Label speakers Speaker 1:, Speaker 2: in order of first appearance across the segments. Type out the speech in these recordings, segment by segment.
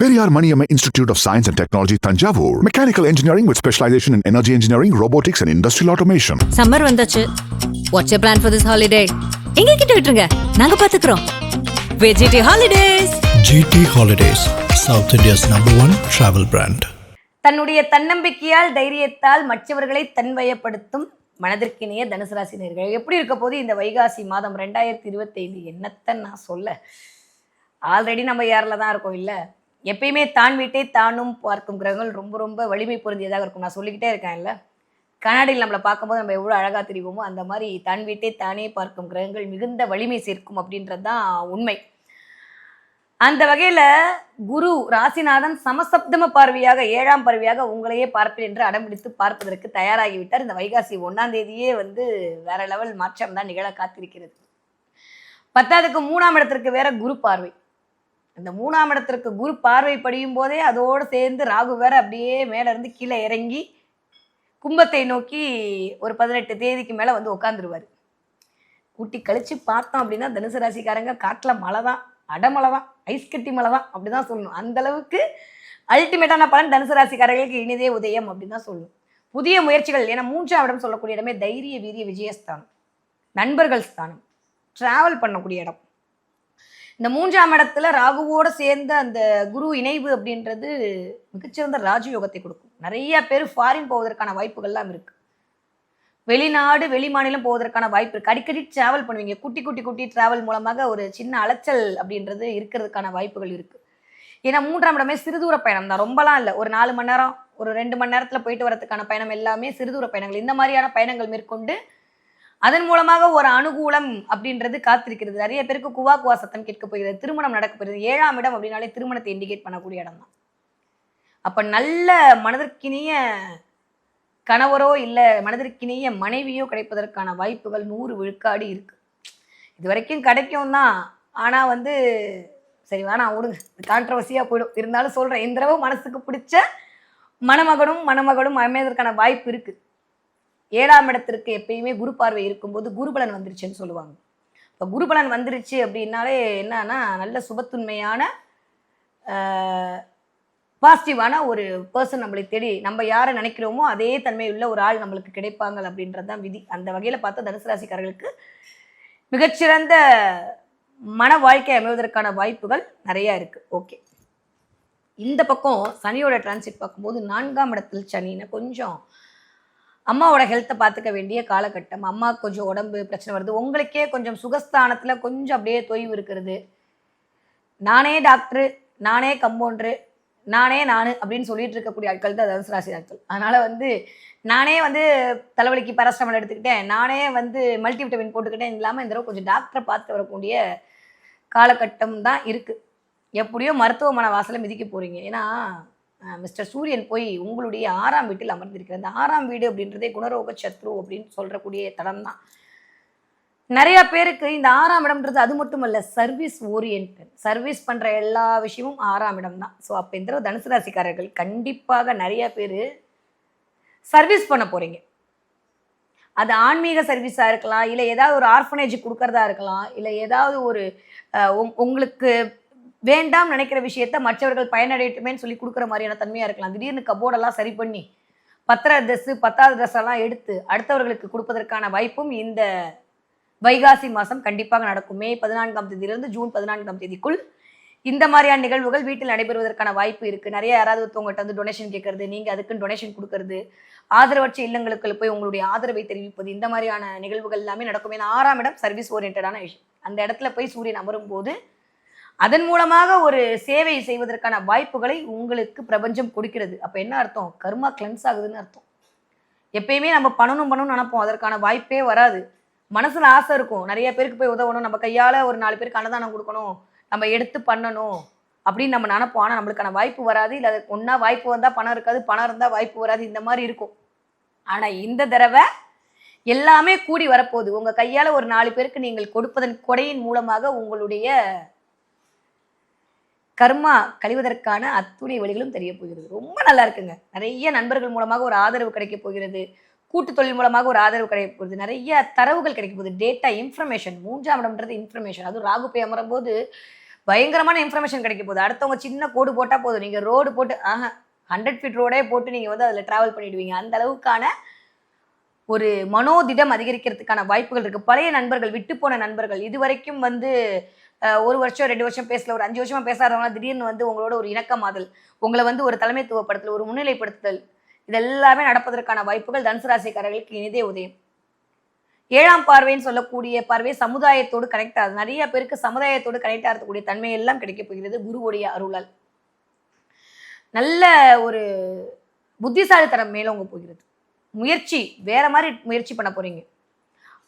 Speaker 1: Periyar Maniyamma Institute of Science and Technology, Tanjavur. Mechanical engineering with specialization in energy engineering, robotics and industrial automation.
Speaker 2: Summer வந்தாச்சு. What's your plan for this holiday? எங்க கிட்ட விட்டுருங்க, நாங்க பாத்துக்கிறோம். GT Holidays.
Speaker 3: GT Holidays, South India's #1 travel brand.
Speaker 4: தன்னுடைய தன்னம்பிக்கையால் தைரியத்தால் மற்றவர்களை தன்வயப்படுத்தும் மனதிற்கினிய தனுசு ராசினியர்கள் எப்படி இருக்க போது இந்த வைகாசி மாதம் 2025 என்னத்தான் நான் சொல்ல. ஆல்ரெடி நம்ம ஏரில் தான் இருக்கோம். இல்லை, எப்பயுமே தான் வீட்டை தானும் பார்க்கும் கிரகங்கள் ரொம்ப ரொம்ப வலிமை பொருந்தியதாக இருக்கும். நான் சொல்லிக்கிட்டே இருக்கேன். இல்லை, கண்ணாடியில் நம்மளை பார்க்கும்போது நம்ம எவ்வளோ அழகாக தெரியுமோ அந்த மாதிரி தான் வீட்டை தானே பார்க்கும் கிரகங்கள் மிகுந்த வலிமை சேர்க்கும் அப்படின்றது தான் உண்மை. அந்த வகையில் குரு ராசிநாதன் சமசப்தம பார்வையாக 7ஆம் பார்வையாக உங்களையே பார்ப்பேன் என்று அடம்பிடித்து பார்ப்பதற்கு தயாராகிவிட்டார். இந்த வைகாசி 1ஆம் தேதியே வேற லெவல் மாற்றம் தான் நிகழ காத்திருக்கிறது. 10க்கு 3ஆம் இடத்திற்கு வேற குரு பார்வை. அந்த 3ஆம் இடத்திற்கு குரு பார்வை படியும் போதே அதோடு சேர்ந்து ராகு வேற அப்படியே மேல இருந்து கீழே இறங்கி கும்பத்தை நோக்கி ஒரு 18 தேதிக்கு மேல உட்காந்துருவாரு. கூட்டி கழிச்சு பார்த்தோம் அப்படின்னா தனுசு ராசிக்காரங்க காட்டில் மழை தான், அடமழை தான், ஐஸ் கட்டி மழை தான் அப்படிதான் சொல்லணும். அந்த அளவுக்கு அல்டிமேட்டான பலன் தனுசு ராசிக்காரர்களுக்கு இனிதே உதயம் அப்படின்னு தான் சொல்லணும். புதிய முயற்சிகள், ஏன்னா 3ஆம் இடம் சொல்லக்கூடிய இடமே தைரிய வீரிய விஜயஸ்தானம், நண்பர்கள் ஸ்தானம், டிராவல் பண்ணக்கூடிய இடம். இந்த 3ஆம் இடத்துல ராகுவோடு சேர்ந்த அந்த குரு இணைவு அப்படின்றது மிகச்சிறந்த ராஜயோகத்தை கொடுக்கும். நிறைய பேர் ஃபாரின் போவதற்கான வாய்ப்புகள்லாம் இருக்கு. வெளிநாடு வெளி மாநிலம் போவதற்கான வாய்ப்பு இருக்கு. அடிக்கடி டிராவல் பண்ணுவீங்க. குட்டி குட்டி குட்டி டிராவல் மூலமாக ஒரு சின்ன அலைச்சல் அப்படின்றது இருக்கிறதுக்கான வாய்ப்புகள் இருக்கு. ஏன்னா 3ஆம் இடமே சிறுதூர பயணம் தான், ரொம்பலாம் இல்லை. ஒரு 4 மணி நேரம், ஒரு 2 மணி நேரத்தில் போயிட்டு வரதுக்கான பயணம் எல்லாமே சிறுதூர பயணங்கள். இந்த மாதிரியான பயணங்கள் மேற்கொண்டு அதன் மூலமாக ஒரு அனுகூலம் அப்படின்றது காத்திருக்கிறது. நிறைய பேருக்கு குவா சத்தம் கேட்க போகிறது, திருமணம் நடக்க போகிறது. 7ஆம் இடம் அப்படின்னாலே திருமணத்தை இண்டிகேட் பண்ணக்கூடிய இடம் தான். அப்ப நல்ல மனதிற்கினிய கணவரோ இல்லை மனதிற்கினிய மனைவியோ கிடைப்பதற்கான வாய்ப்புகள் 100 விழுக்காடு இருக்கு. இது வரைக்கும் கிடைக்கும் தான். ஆனா சரி வேணாம் விடுங்க, கான்ட்ரவர்சியா போயிடும். இருந்தாலும் சொல்றேன், இந்த தடவை மனசுக்கு பிடிச்ச மணமகளும் அமைவதற்கான வாய்ப்பு இருக்கு. 7ஆம் இடத்திற்கு எப்பயுமே குரு பார்வை இருக்கும்போது குருபலன் வந்துருச்சுன்னு சொல்லுவாங்க. இப்போ குருபலன் வந்துருச்சு அப்படின்னாலே என்னன்னா நல்ல சுபத்துண்மையான பாசிட்டிவான ஒரு பர்சன் நம்மளை தேடி நம்ம யாரை நினைக்கிறோமோ அதே தன்மையுள்ள ஒரு ஆள் நம்மளுக்கு கிடைப்பாங்க அப்படின்றது தான் விதி. அந்த வகையில் பார்த்தா தனுசு ராசிக்காரர்களுக்கு மிகச்சிறந்த மன வாழ்க்கை அமைவதற்கான வாய்ப்புகள் நிறையா இருக்கு. ஓகே, இந்த பக்கம் சனியோட டிரான்சிட் பார்க்கும்போது 4ஆம் இடத்தில் சனின்னு கொஞ்சம் அம்மாவோட ஹெல்த்தை பார்த்துக்க வேண்டிய காலகட்டம். அம்மாவுக்கு கொஞ்சம் உடம்பு பிரச்சனை வருது, உங்களுக்கே கொஞ்சம் சுகஸ்தானத்தில் கொஞ்சம் அப்படியே தொய்வு இருக்கிறது. நானே டாக்டரு, நானே கம்பவுண்டரு, நானே அப்படின்னு சொல்லிட்டு இருக்கக்கூடிய ஆட்கள் தான் தனுசு ராசி ஆட்கள். அதனால நானே தலைவலிக்கு பேராசிட்டமால் எடுத்துக்கிட்டேன், நானே மல்டிவிட்டமின் போட்டுக்கிட்டேன் இல்லாமல் இந்த தடவை கொஞ்சம் டாக்டரை பார்த்து வரக்கூடிய காலகட்டம் தான் இருக்குது. எப்படியோ மருத்துவமனை வாசலை மிதிக்க போகிறீங்க. ஏன்னா மிஸ்டர் சூரியன் போய் உங்களுடைய 6ஆம் வீட்டில் அமர்ந்திருக்கிறது. அந்த 6ஆம் வீடு அப்படின்றதே குணரோக சத்ரு அப்படின்னு சொல்றக்கூடிய தடம் தான். நிறைய பேருக்கு இந்த 6ஆம் இடம்ன்றது அது மட்டும் இல்ல, சர்வீஸ் ஓரியன்ட், சர்வீஸ் பண்ற எல்லா விஷயமும் 6ஆம் இடம் தான். ஸோ அப்போ இந்த தனுசு ராசிக்காரர்கள் கண்டிப்பாக நிறைய பேர் சர்வீஸ் பண்ண போறீங்க. அது ஆன்மீக சர்வீஸா இருக்கலாம், இல்லை ஏதாவது ஒரு ஆர்ஃபனேஜ் கொடுக்கறதா இருக்கலாம், இல்லை ஏதாவது ஒரு உங்களுக்கு வேண்டாம் நினைக்கிற விஷயத்த மற்றவர்கள் பயனடையட்டுமேன்னு சொல்லி கொடுக்குற மாதிரியான தன்மையா இருக்கலாம். திடீர்னு கபோர்டெல்லாம் சரி பண்ணி 10வது ட்ரெஸ் எல்லாம் எடுத்து அடுத்தவர்களுக்கு கொடுப்பதற்கான வாய்ப்பும் இந்த வைகாசி மாதம் கண்டிப்பாக நடக்கும். மே 14ஆம் தேதியிலிருந்து ஜூன் 14ஆம் தேதிக்குள் இந்த மாதிரியான நிகழ்வுகள் வீட்டில் நடைபெறுவதற்கான வாய்ப்பு இருக்கு. நிறைய யாராவது ஒருத்தவங்கள்ட்ட டொனேஷன் கேட்கறது, நீங்க அதுக்குன்னு டொனேஷன் கொடுக்கறது, ஆதரவற்ற இல்லங்களுக்கு போய் உங்களுடைய ஆதரவை தெரிவிப்பது, இந்த மாதிரியான நிகழ்வுகள் எல்லாமே நடக்கும். ஏன்னா 6ஆம் இடம் சர்வீஸ் ஓரியன்டான விஷயம். அந்த இடத்துல போய் சூரியன் அமரும் போது அதன் மூலமாக ஒரு சேவை செய்வதற்கான வாய்ப்புகளை உங்களுக்கு பிரபஞ்சம் கொடுக்கிறது. அப்ப என்ன அர்த்தம்? கர்மா கிளென்ஸ் ஆகுதுன்னு அர்த்தம். எப்பயுமே நம்ம பண்ணணும்னு நினைப்போம், அதற்கான வாய்ப்பே வராது. மனசுல ஆசை இருக்கும், நிறைய பேருக்கு போய் உதவணும், நம்ம கையால ஒரு 4 பேருக்கு அன்னதானம் கொடுக்கணும், நம்ம எடுத்து பண்ணணும் அப்படின்னு நம்ம நினைப்போம். ஆனால் நம்மளுக்கான வாய்ப்பு வராது. இல்லை அது ஒன்றா வாய்ப்பு வந்தால் பணம் இருக்காது, பணம் இருந்தால் வாய்ப்பு வராது, இந்த மாதிரி இருக்கும். ஆனால் இந்த தடவை எல்லாமே கூடி வரப்போகுது. உங்கள் கையால் ஒரு 4 பேருக்கு நீங்கள் கொடுப்பதன் கொடையின் மூலமாக உங்களுடைய கர்மா கழிவதற்கான அத்துணை வழிகளும் தெரிய போகிறது. ரொம்ப நல்லா இருக்குங்க. நிறைய நண்பர்கள் மூலமாக ஒரு ஆதரவு கிடைக்க போகிறது, கூட்டு தொழில் மூலமாக ஒரு ஆதரவு கிடைக்க போகுது, நிறைய தரவுகள் கிடைக்க போகுது, டேட்டா இன்ஃபர்மேஷன். 3ஆம் இடம்ன்றது இன்ஃபர்மேஷன். அதுவும் ராகு போய் அமரும் போது பயங்கரமான இன்ஃபர்மேஷன் கிடைக்க போகுது. அடுத்தவங்க சின்ன கோடு போட்டால் போதும், நீங்கள் ரோடு போட்டு 100 ஃபீட் ரோடே போட்டு நீங்கள் வந்து அதில் ட்ராவல் பண்ணிடுவீங்க. அந்த அளவுக்கான ஒரு மனோதிடம் அதிகரிக்கிறதுக்கான வாய்ப்புகள் இருக்குது. பழைய நண்பர்கள், விட்டு போன நண்பர்கள், இது வரைக்கும் வந்து 1 வருஷம் 2 வருஷம் பேசல, ஒரு 5 வருஷமா பேசாதவங்க திடீர்னு வந்து உங்களோட ஒரு இணக்கமாதல், உங்களை வந்து ஒரு தலைமைத்துவப்படுத்தல், ஒரு முன்னிலைப்படுத்துதல், இதெல்லாமே நடப்பதற்கான வாய்ப்புகள் தனுசு ராசிக்காரர்களுக்கு இனிதே உதயம். 7ஆம் பார்வைன்னு சொல்லக்கூடிய பார்வை சமுதாயத்தோடு கனெக்ட் ஆகுது. நிறைய பேருக்கு சமுதாயத்தோடு கனெக்ட் ஆகக்கூடிய தன்மை எல்லாம் கிடைக்க போகிறது குருவுடைய அருளால். நல்ல ஒரு புத்திசாலித்தனம் மேலோங்க போகிறது. முயற்சி வேற மாதிரி முயற்சி பண்ண போறீங்க.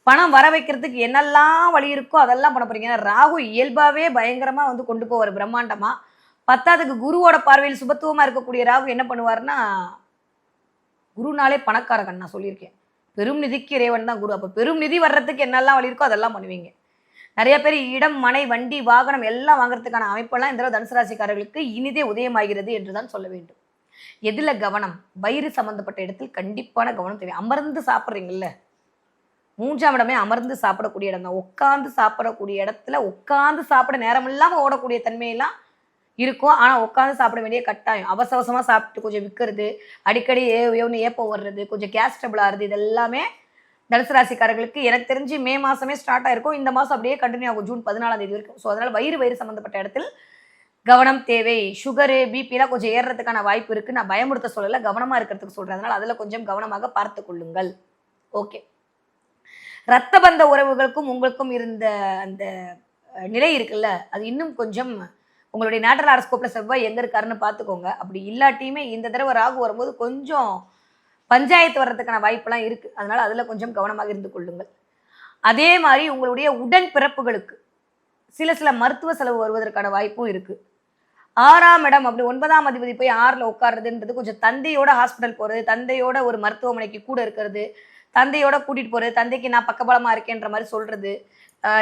Speaker 4: பணம் வர வைக்கிறதுக்கு என்னெல்லாம் வழி இருக்கோ அதெல்லாம் பண்ண போறீங்க. ராகு இயல்பாவே பயங்கரமா வந்து கொண்டு போவார் பிரம்மாண்டமா. 10க்கு குருவோட பார்வையில் சுபத்துவமா இருக்கக்கூடிய ராகு என்ன பண்ணுவாருன்னா, குருனாலே பணக்காரகன் நான் சொல்லியிருக்கேன். பெரும் நிதிக்கு இறைவன் தான் குரு. அப்போ பெரும் நிதி வர்றதுக்கு என்னெல்லாம் வழி இருக்கோ அதெல்லாம் பண்ணுவீங்க. நிறைய பேர் இடம், மனை, வண்டி, வாகனம் எல்லாம் வாங்குறதுக்கான அமைப்பெல்லாம் இந்த தனுசு ராசிக்காரர்களுக்கு இனிதே உதயமாகிறது என்றுதான் சொல்ல வேண்டும். எதுல கவனம்? வயிறு சம்பந்தப்பட்ட இடத்தில் கண்டிப்பான கவனம் தேவை. அமர்ந்து சாப்பிட்றீங்கல்ல, 3ஆம் இடமே அமர்ந்து சாப்பிடக்கூடிய இடம் தான். உட்காந்து சாப்பிடக்கூடிய இடத்துல உட்காந்து சாப்பிட நேரம் இல்லாமல் ஓடக்கூடிய தன்மையெல்லாம் இருக்கும். ஆனால் உட்காந்து சாப்பிட வேண்டிய கட்டாயம். அவசரமாக சாப்பிட்டு கொஞ்சம் விற்கிறது, அடிக்கடி ஏப்பம் வர்றது, கொஞ்சம் கேஸ் ட்ரபிள் ஆகுறது, இதெல்லாமே தனுசு ராசிக்காரர்களுக்கு எனக்கு தெரிஞ்சு மே மாதமே ஸ்டார்ட் ஆயிருக்கும். இந்த மாதம் அப்படியே கண்டினியூ ஆகும் ஜூன் 14ஆம் தேதி வரைக்கும். ஸோ அதனால் வயிறு சம்மந்தப்பட்ட இடத்தில் கவனம் தேவை. சுகரு, பிபிலாம் கொஞ்சம் ஏறுறதுக்கான வாய்ப்பு இருக்குது. நான் பயமுறுத்த சொல்லலை, கவனமாக இருக்கிறதுக்கு சொல்கிறேன். அதனால் அதில் கொஞ்சம் கவனமாக பார்த்து கொள்ளுங்கள். ஓகே. இரத்த பந்த உறவுகளுக்கும் உங்களுக்கும் இருந்த அந்த நிலை இருக்குல்ல, அது இன்னும் கொஞ்சம் உங்களுடைய நேட்டரல் ஹாரோஸ்கோப்ல செவ்வாய் எங்கே இருக்காருன்னு பார்த்துக்கோங்க. அப்படி இல்லாட்டியுமே இந்த தடவை ராகு வரும்போது கொஞ்சம் பஞ்சாயத்து வர்றதுக்கான வாய்ப்பெல்லாம் இருக்குது. அதனால் அதில் கொஞ்சம் கவனமாக இருந்து கொள்ளுங்கள். அதே மாதிரி உங்களுடைய உடன் பிறப்புகளுக்கு சில மருத்துவ செலவு வருவதற்கான வாய்ப்பும் இருக்குது. 6ஆம் இடம் அப்படி 9ஆம் அதிபதி போய் 6ல் உட்காருறதுன்றது கொஞ்சம் தந்தையோட ஹாஸ்பிட்டல் போகிறது, தந்தையோட ஒரு மருத்துவமனைக்கு கூட இருக்கிறது, தந்தையோட கூட்டிகிட்டு போகிறது, தந்தைக்கு நான் பக்கபலமாக இருக்கேன்ற மாதிரி சொல்கிறது,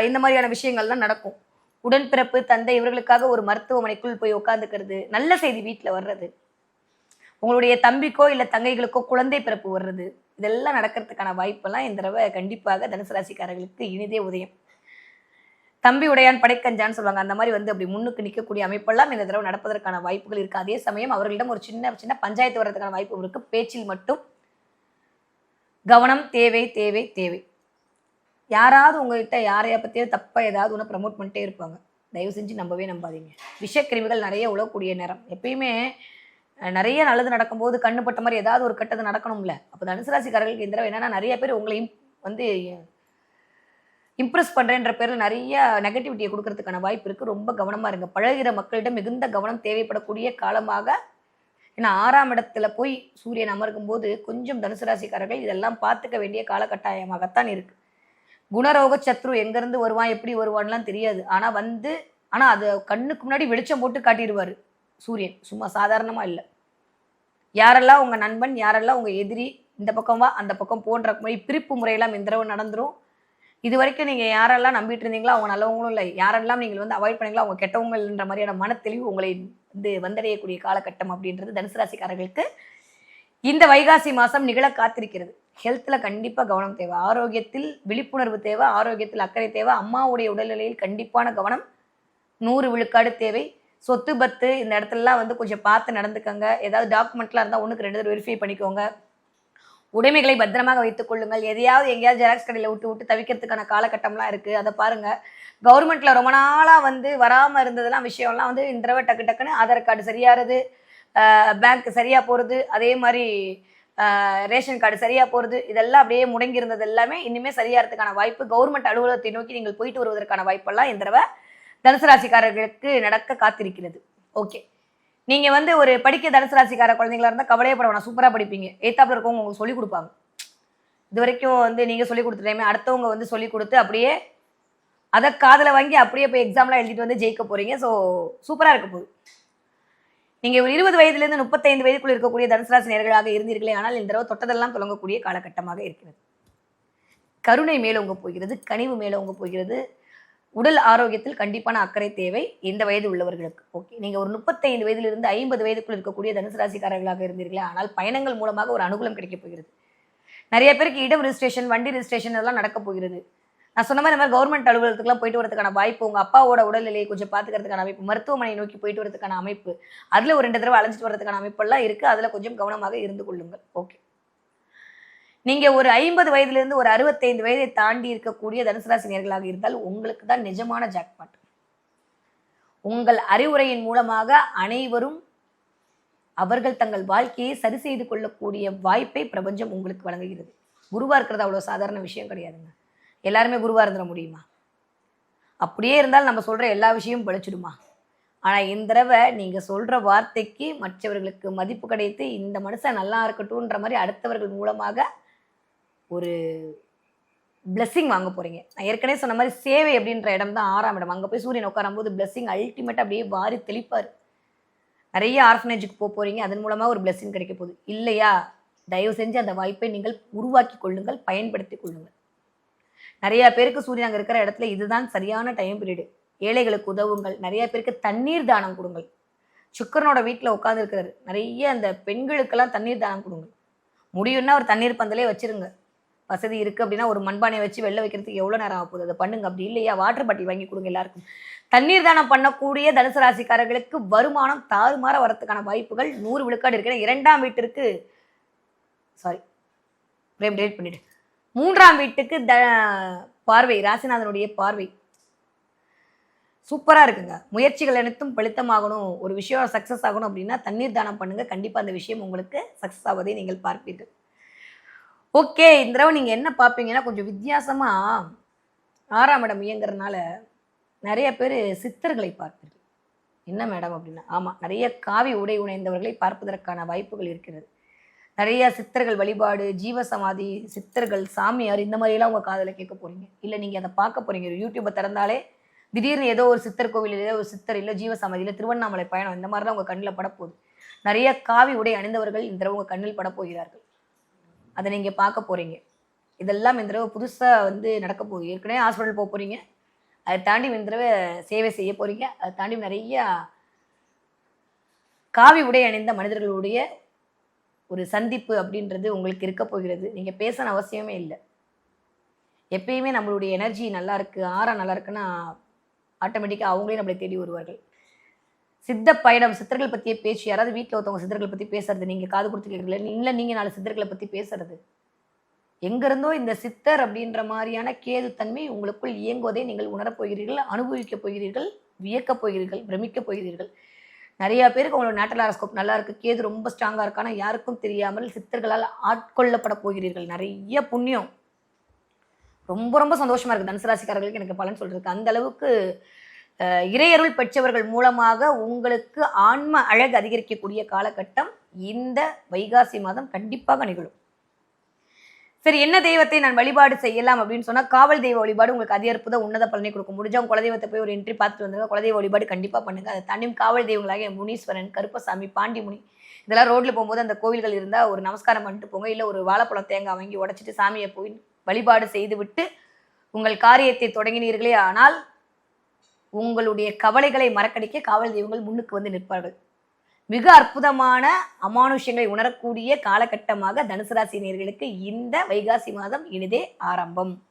Speaker 4: இந்த மாதிரியான விஷயங்கள்லாம் நடக்கும். உடன்பிறப்பு, தந்தை இவர்களுக்காக ஒரு மருத்துவமனைக்குள் போய் உட்காந்துக்கிறது, நல்ல செய்தி வீட்டில் வர்றது, உங்களுடைய தம்பிக்கோ இல்லை தங்கைகளுக்கோ குழந்தை பிறப்பு வர்றது, இதெல்லாம் நடக்கிறதுக்கான வாய்ப்பெல்லாம் இந்த தடவை கண்டிப்பாக தனுசு ராசிக்காரர்களுக்கு இனிதே உதயம். தம்பி உடையான் படைக்கஞ்சான்னு சொல்லுவாங்க, அந்த மாதிரி வந்து அப்படி முன்னுக்கு நிற்கக்கூடிய அமைப்பெல்லாம் இந்த தடவை நடப்பதற்கான வாய்ப்புகள் இருக்குது. அதே சமயம் அவர்களிடம் ஒரு சின்ன பஞ்சாயத்து வர்றதுக்கான வாய்ப்பு இருக்குது. பேச்சில் மட்டும் கவனம் தேவை தேவை தேவை. யாராவது உங்ககிட்ட யாரையா பற்றியோ தப்பாக ஏதாவது ஒன்று ப்ரமோட் பண்ணிட்டே இருப்பாங்க. தயவு செஞ்சு நம்பாதீங்க. விஷக்கிருமிகள் நிறைய உழக்கூடிய நேரம். எப்பயுமே நிறைய நல்லது நடக்கும்போது கண்ணுப்பட்ட மாதிரி ஏதாவது ஒரு கட்டது நடக்கணும்ல. அப்போ தனுசு ராசிக்காரர்களுக்கு இந்த தடவை என்னன்னா, நிறைய பேர் உங்களையும் வந்து இம்ப்ரெஸ் பண்ணுறேன்ற பேரில் நிறைய நெகட்டிவிட்டியை கொடுக்கறதுக்கான வாய்ப்பு இருக்குது. ரொம்ப கவனமாக இருங்க. பழகிற மக்களிடம் மிகுந்த கவனம் தேவைப்படக்கூடிய காலமாக. ஏன்னா 6ஆம் இடத்துல போய் சூரியன் அமர்க்கும் போது கொஞ்சம் தனுசு ராசிக்காரர்கள் இதெல்லாம் பார்த்துக்க வேண்டிய காலகட்டாயமாகத்தான் இருக்குது. குணரோக சத்ரு எங்கேருந்து வருவான், எப்படி வருவான்லாம் தெரியாது. ஆனால் அது கண்ணுக்கு முன்னாடி வெளிச்சம் போட்டு காட்டிடுவார் சூரியன். சும்மா சாதாரணமாக இல்லை. யாரெல்லாம் உங்கள் நண்பன், யாரெல்லாம் உங்கள் எதிரி, இந்த பக்கம் வா அந்த பக்கம் போன்ற பிரிப்பு முறையெல்லாம் இந்த தடவை நடந்துடும். இது வரைக்கும் நீங்கள் யாரெல்லாம் நம்பிட்டு இருந்தீங்களோ அவங்க நல்லவங்களும் இல்லை, யாரெல்லாம் நீங்கள் வந்து அவாய்ட் பண்ணீங்களோ அவங்க கெட்டவங்க இல்லைன்ற மாதிரியான மனத்தெளிவு உங்களை வந்து வந்தடையக்கூடிய காலகட்டம் அப்படின்றது தனுசு ராசிக்காரர்களுக்கு இந்த வைகாசி மாதம் நிகழ காத்திருக்கிறது. ஹெல்த்தில் கண்டிப்பாக கவனம் தேவை. ஆரோக்கியத்தில் விழிப்புணர்வு தேவை, ஆரோக்கியத்தில் அக்கறை தேவை. அம்மாவுடைய உடல்நிலையில் கண்டிப்பான கவனம் 100 விழுக்காடு தேவை. சொத்து பத்து இந்த இடத்துலலாம் வந்து கொஞ்சம் பார்த்து நடந்துக்கங்க. ஏதாவது டாக்குமெண்ட்லாம் இருந்தால் 1க்கு 2 தடவை வெரிஃபை பண்ணிக்கோங்க. உடைமைகளை பத்திரமாக வைத்துக் கொள்ளுங்கள். எதையாவது எங்கேயாவது ஜெராக்ஸ் கடையில் விட்டு தவிக்கிறதுக்கான காலகட்டம்லாம் இருக்குது. அதை பாருங்கள். கவர்மெண்ட்டில் ரொம்ப நாளாக வந்து வராமல் இருந்ததெல்லாம் விஷயம்லாம் வந்து இந்த தடவை டக்குன்னு ஆதார் கார்டு சரியாகிறது, பேங்க் சரியாக போகிறது, அதே மாதிரி ரேஷன் கார்டு சரியாக போகிறது, இதெல்லாம் அப்படியே முடங்கி இருந்தது எல்லாமே இனிமேல் சரியாகிறதுக்கான வாய்ப்பு. கவர்மெண்ட் அலுவலகத்தை நோக்கி நீங்கள் போயிட்டு வருவதற்கான வாய்ப்பெல்லாம் இந்த தடவை தனுசு ராசிக்காரர்களுக்கு நடக்க காத்திருக்கிறது. ஓகே. நீங்கள் வந்து ஒரு படிக்க தனுசு ராசிக்கார குழந்தைங்களா இருந்தால் கவலையே பட வேணாம், சூப்பராக படிப்பீங்க. எய்த்தாப்பில் இருக்கவங்க உங்களுக்கு சொல்லிக் கொடுப்பாங்க. இது வரைக்கும் வந்து நீங்கள் சொல்லிக் கொடுத்துட்டேமே அடுத்தவங்க வந்து சொல்லிக் கொடுத்து அப்படியே அதை காதில் வாங்கி அப்படியே போய் எக்ஸாம்லாம் எழுதிட்டு வந்து ஜெயிக்க போகிறீங்க. ஸோ சூப்பராக இருக்க போகுது. நீங்கள் ஒரு 20 வயதுலேருந்து 35 வயதுக்குள் இருக்கக்கூடிய தனுசு ராசி நேயர்களாக இருந்தீர்களே ஆனால் இந்த தடவை தொட்டதெல்லாம் தொடங்கக்கூடிய காலகட்டமாக இருக்கிறது. கருணை மேலோங்க போகிறது, கனிவு மேலோங்க போகிறது. உடல் ஆரோக்கியத்தில் கண்டிப்பான அக்கறை தேவை இந்த வயது உள்ளவர்களுக்கு. ஓகே. நீங்கள் ஒரு 35 வயதிலிருந்து 50 வயதுக்குள் இருக்கக்கூடிய தனுசு ராசிக்காரர்களாக இருந்தீர்களே ஆனால் பயணங்கள் மூலமாக ஒரு அனுகூலம் கிடைக்கப் போகிறது. நிறைய பேருக்கு இடம் ரிஜிஸ்ட்ரேஷன், வண்டி ரிஜிஸ்ட்ரேஷன் இதெல்லாம் நடக்க போகிறது. நான் சொன்ன மாதிரி இந்த மாதிரி கவர்மெண்ட் அலுவலகத்துக்குலாம் போயிட்டு வரதுக்கான வாய்ப்பு, உங்கள் அப்பாவோட உடல்நிலையை கொஞ்சம் பார்த்துக்கிறதுக்கான அமைப்பு, மருத்துவமனை நோக்கி போயிட்டு வரதுக்கான அமைப்பு, அதில் ஒரு 2 தடவை அலைஞ்சிட்டு வரதுக்கான அமைப்பெல்லாம் இருக்குது. அதில் கொஞ்சம் கவனமாக இருந்து கொள்ளுங்கள். ஓகே, நீங்கள் ஒரு 50 வயதிலிருந்து ஒரு 65 வயதை தாண்டி இருக்கக்கூடிய தனுசு ராசி நேயர்களாக இருந்தால் உங்களுக்கு தான் நிஜமான ஜாக்பாட். உங்கள் அறிவுரையின் மூலமாக அனைவரும் அவர்கள் தங்கள் வாழ்க்கையை சரி செய்து கொள்ளக்கூடிய வாய்ப்பை பிரபஞ்சம் உங்களுக்கு வழங்குகிறது. குருவா இருக்கிறது அவ்வளோ சாதாரண விஷயம் கிடையாதுங்க. எல்லாருமே குருவா இருந்துட முடியுமா? அப்படியே இருந்தால் நம்ம சொல்ற எல்லா விஷயமும் பழிச்சிடுமா? ஆனால் இந்த தடவை நீங்கள் சொல்கிற வார்த்தைக்கு மற்றவர்களுக்கு மதிப்பு கிடைத்து இந்த மனுஷன் நல்லா இருக்கட்டும்ன்ற மாதிரி அடுத்தவர்கள் மூலமாக ஒரு பிளெஸ்ஸிங் வாங்க போகிறீங்க. நான் ஏற்கனவே சொன்ன மாதிரி சேவை அப்படின்ற இடம் தான் 6ஆம் இடம். அங்கே போய் சூரியன் உட்காரும்போது பிளெஸ்ஸிங் அல்டிமேட்டாக அப்படியே வாரி தெளிப்பார். நிறைய ஆர்ஃபனேஜுக்கு போக போகிறீங்க, அதன் மூலமாக ஒரு பிளெஸ்ஸிங் கிடைக்க போகுது. இல்லையா, தயவு செஞ்சு அந்த வாய்ப்பை நீங்கள் உருவாக்கி கொள்ளுங்கள், பயன்படுத்தி கொள்ளுங்கள். நிறையா பேருக்கு சூரியன் அங்கே இருக்கிற இடத்துல இதுதான் சரியான டைம் பீரியடு. ஏழைகளுக்கு உதவுங்கள். நிறைய பேருக்கு தண்ணீர் தானம் கொடுங்கள். சுக்கரனோட வீட்டில் உட்காந்து இருக்கிறாரு, நிறைய அந்த பெண்களுக்கெல்லாம் தண்ணீர் தானம் கொடுங்கள். முடியும்னா ஒரு தண்ணீர் பந்தலே வச்சிருங்க. வசதி இருக்குது அப்படின்னா ஒரு மண்பானையை வச்சு வெளில வைக்கிறதுக்கு எவ்வளோ நேரம் ஆக போகுது, அதை பண்ணுங்க. அப்படி இல்லையா, வாட்டர் பாட்டில் வாங்கி கொடுங்க எல்லாருக்கும். தண்ணீர் தானம் பண்ணக்கூடிய தனுசு ராசிக்காரர்களுக்கு வருமானம் தாறுமாற வரத்துக்கான வாய்ப்புகள் 100 விழுக்காடு இருக்கிற 2ஆம் வீட்டிற்கு டேட் பண்ணிட்டு 3ஆம் வீட்டுக்கு பார்வை, ராசிநாதனுடைய பார்வை சூப்பராக இருக்குங்க. முயற்சிகள் அனைத்தும் பலித்தமாகணும், ஒரு விஷயம் சக்ஸஸ் ஆகணும் அப்படின்னா தண்ணீர் தானம் பண்ணுங்க. கண்டிப்பாக அந்த விஷயம் உங்களுக்கு சக்ஸஸ் ஆவதை நீங்கள் பார்ப்பீர்கள். ஓகே, இந்த தடவை நீங்கள் என்ன பார்ப்பீங்கன்னா கொஞ்சம் வித்தியாசமாக 6ஆம் இடம் இயங்குறதுனால நிறைய பேர் சித்தர்களை பார்ப்பீர்கள். என்ன மேடம் அப்படின்னா, ஆமாம், நிறைய காவி உடை உணைந்தவர்களை பார்ப்பதற்கான வாய்ப்புகள் இருக்கிறது. நிறைய சித்தர்கள் வழிபாடு, ஜீவசமாதி, சித்தர்கள், சாமியார், இந்த மாதிரியெல்லாம் உங்கள் காதில் கேட்க போகிறீங்க. இல்லை நீங்கள் அதை பார்க்க போகிறீங்க. யூடியூப்பை திறந்தாலே திடீர்னு ஏதோ ஒரு சித்தர் கோவில், ஏதோ ஒரு சித்தர், இல்லை ஜீவசமாதி, இல்லை திருவண்ணாமலை பயணம், இந்த மாதிரிலாம் உங்கள் கண்ணில் படப்போகுது. நிறைய காவி உடை அணிந்தவர்கள் இந்த தடவை உங்கள் கண்ணில் படப்போகிறார்கள். அதை நீங்கள் பார்க்க போகிறீங்க. இதெல்லாம் இந்த தடவை புதுசாக நடக்க போகுது. ஏற்கனவே ஹாஸ்பிட்டல் போக போகிறீங்க, அதை தாண்டி இந்த தடவை சேவை செய்ய போகிறீங்க. அதை தாண்டி நிறைய காவி உடை அணிந்த மனிதர்களுடைய ஒரு சந்திப்பு அப்படின்றது உங்களுக்கு இருக்க போகிறது. நீங்கள் பேசணும் அவசியமே இல்லை. எப்பயுமே நம்மளுடைய எனர்ஜி நல்லா இருக்குது, ஆறா நல்லா இருக்குன்னா ஆட்டோமேட்டிக்காக அவங்களே நம்மளை தேடி வருவார்கள். சித்த பயணம், சித்தர்கள் பற்றியே பேச்சு. யாராவது வீட்டில் ஒருத்தவங்க சித்தர்கள் பற்றி பேசுறது நீங்கள் காது கொடுத்து கேட்கல, இல்லை நீங்கள் 4 சித்தர்களை பற்றி பேசுறது, எங்கேருந்தோ இந்த சித்தர் அப்படின்ற மாதிரியான கேது தன்மை உங்களுக்குள் இயங்குவதை நீங்கள் உணரப்போகிறீர்கள், அனுபவிக்கப் போகிறீர்கள், வியக்கப் போகிறீர்கள், பிரமிக்கப் போகிறீர்கள். நிறையா பேருக்கு உங்களோட நேட்டல் ஹாரோஸ்கோப் நல்லா இருக்குது, கேது ரொம்ப ஸ்ட்ராங்காக இருக்கான யாருக்கும் தெரியாமல் சித்தர்களால் ஆட்கொள்ளப்பட போகிறீர்கள். நிறைய புண்ணியம். ரொம்ப ரொம்ப சந்தோஷமாக இருக்குது தனுசு ராசிக்காரர்களுக்கு எனக்கு பலன் சொல்கிறதுக்கு. அந்த அளவுக்கு இறையருள் பெற்றவர்கள் மூலமாக உங்களுக்கு ஆன்ம அழகு அதிகரிக்கக்கூடிய காலகட்டம் இந்த வைகாசி மாதம் கண்டிப்பாக நிகழும். சரி, என்ன தெய்வத்தை நான் வழிபாடு செய்யலாம் அப்படின்னு சொன்னால், காவல் தெய்வ வழிபாடு உங்களுக்கு அதி அற்புத உன்னத பலனை கொடுக்கும். முடிஞ்சவங்க குலதெய்வத்தை போய் ஒரு என்ட்ரி பார்த்துட்டு வந்துருங்க. குலதெய்வ வழிபாடு கண்டிப்பாக பண்ணுங்க. அதை தாண்டியும் காவல் தெய்வங்களாக முனீஸ்வரன், கருப்பசாமி, பாண்டிமுனி, இதெல்லாம் ரோட்டில் போகும்போது அந்த கோவில்கள் இருந்தால் ஒரு நமஸ்காரம் பண்ணிட்டு போங்க. இல்லை ஒரு வாழைப்பழம் தேங்காய் வாங்கி உடச்சிட்டு சாமியை போய் வழிபாடு செய்துவிட்டு உங்கள் காரியத்தை தொடங்கினீர்களே ஆனால் உங்களுடைய கவலைகளை மறக்கடிக்க காவல் தெய்வங்கள் முன்னுக்கு வந்து நிற்பார்கள். மிக அற்புதமான அமானுஷ்யங்களை உணரக்கூடிய காலகட்டமாக தனுசு ராசி நேயர்களுக்கு இந்த வைகாசி மாதம் இனிதே ஆரம்பம்.